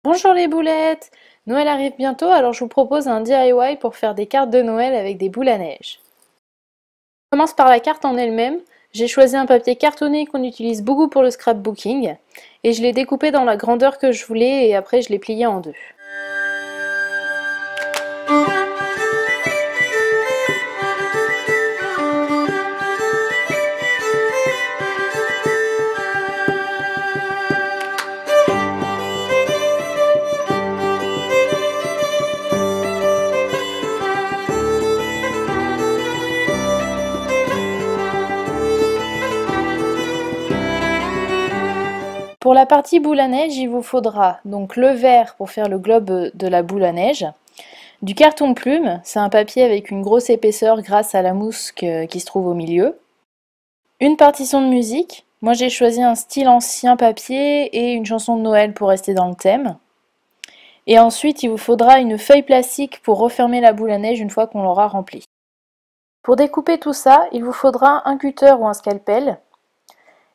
Bonjour les boulettes! Noël arrive bientôt, alors je vous propose un DIY pour faire des cartes de Noël avec des boules à neige. On commence par la carte en elle-même. J'ai choisi un papier cartonné qu'on utilise beaucoup pour le scrapbooking et je l'ai découpé dans la grandeur que je voulais et après je l'ai plié en deux. Pour la partie boule à neige, il vous faudra donc le verre pour faire le globe de la boule à neige, du carton plume, c'est un papier avec une grosse épaisseur grâce à la mousse qui se trouve au milieu, une partition de musique, moi j'ai choisi un style ancien papier et une chanson de Noël pour rester dans le thème, et ensuite il vous faudra une feuille plastique pour refermer la boule à neige une fois qu'on l'aura remplie. Pour découper tout ça, il vous faudra un cutter ou un scalpel,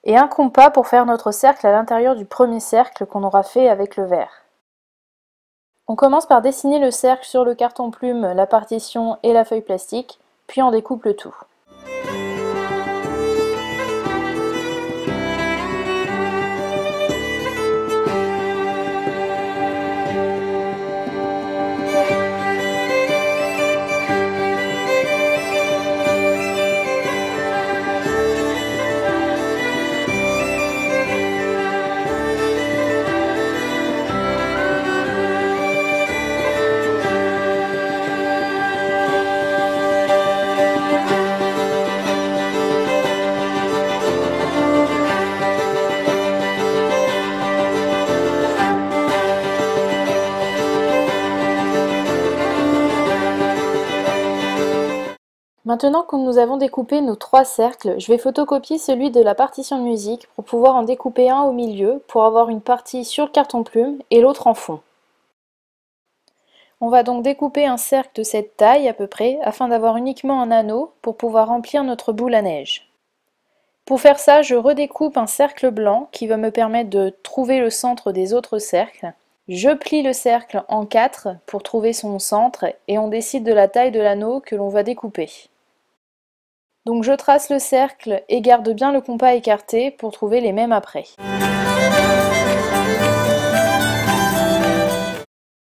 et un compas pour faire notre cercle à l'intérieur du premier cercle qu'on aura fait avec le verre. On commence par dessiner le cercle sur le carton plume, la partition et la feuille plastique, puis on découpe le tout. Maintenant que nous avons découpé nos trois cercles, je vais photocopier celui de la partition de musique pour pouvoir en découper un au milieu pour avoir une partie sur le carton plume et l'autre en fond. On va donc découper un cercle de cette taille à peu près afin d'avoir uniquement un anneau pour pouvoir remplir notre boule à neige. Pour faire ça, je redécoupe un cercle blanc qui va me permettre de trouver le centre des autres cercles. Je plie le cercle en 4 pour trouver son centre et on décide de la taille de l'anneau que l'on va découper. Donc je trace le cercle et garde bien le compas écarté pour trouver les mêmes après.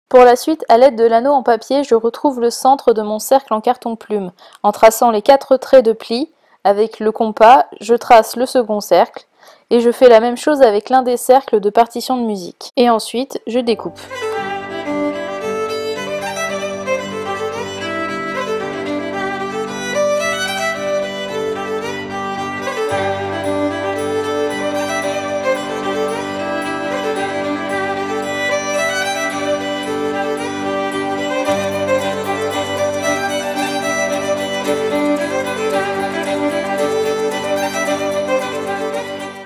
Pour la suite, à l'aide de l'anneau en papier, je retrouve le centre de mon cercle en carton plume. En traçant les 4 traits de pli, avec le compas, je trace le second cercle et je fais la même chose avec l'un des cercles de partition de musique. Et ensuite, je découpe.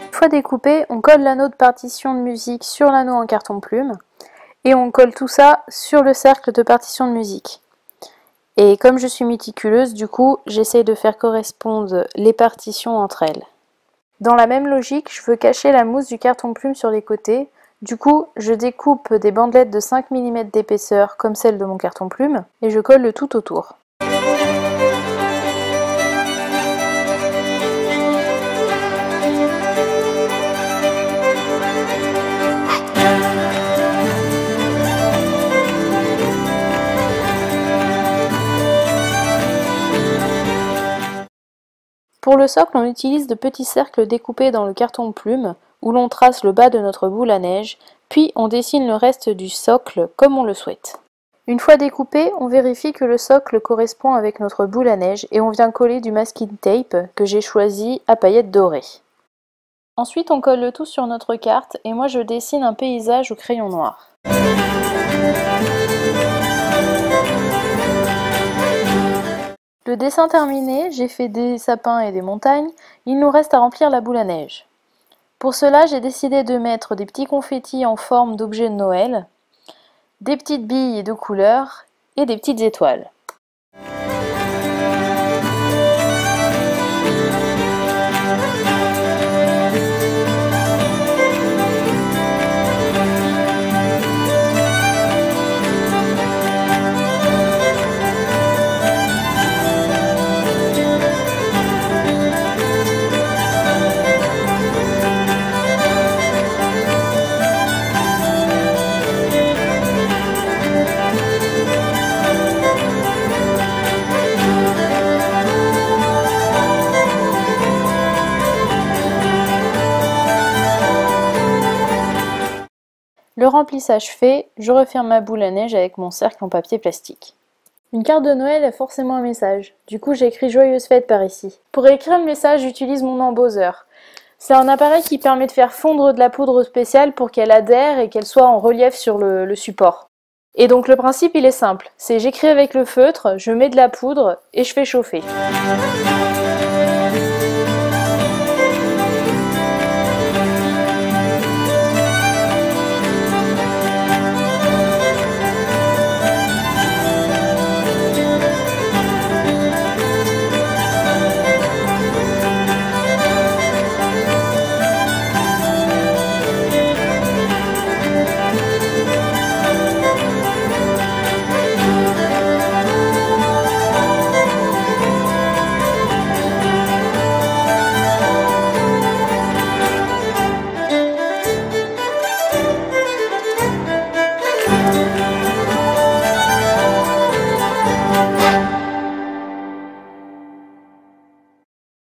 Une fois découpé, on colle l'anneau de partition de musique sur l'anneau en carton plume et on colle tout ça sur le cercle de partition de musique. Et comme je suis méticuleuse, du coup, j'essaye de faire correspondre les partitions entre elles. Dans la même logique, je veux cacher la mousse du carton plume sur les côtés. Du coup, je découpe des bandelettes de 5 mm d'épaisseur comme celle de mon carton plume et je colle le tout autour. Pour le socle, on utilise de petits cercles découpés dans le carton plume où l'on trace le bas de notre boule à neige, puis on dessine le reste du socle comme on le souhaite. Une fois découpé, on vérifie que le socle correspond avec notre boule à neige et on vient coller du masking tape que j'ai choisi à paillettes dorées. Ensuite, on colle le tout sur notre carte et moi je dessine un paysage au crayon noir. Le dessin terminé, j'ai fait des sapins et des montagnes, il nous reste à remplir la boule à neige. Pour cela, j'ai décidé de mettre des petits confettis en forme d'objets de Noël, des petites billes de couleur et des petites étoiles. Le remplissage fait, je referme ma boule à neige avec mon cercle en papier plastique. Une carte de Noël a forcément un message. Du coup, j'écris Joyeuses fêtes par ici. Pour écrire le message, j'utilise mon embosseur. C'est un appareil qui permet de faire fondre de la poudre spéciale pour qu'elle adhère et qu'elle soit en relief sur le support. Et donc le principe il est simple, c'est j'écris avec le feutre, je mets de la poudre et je fais chauffer.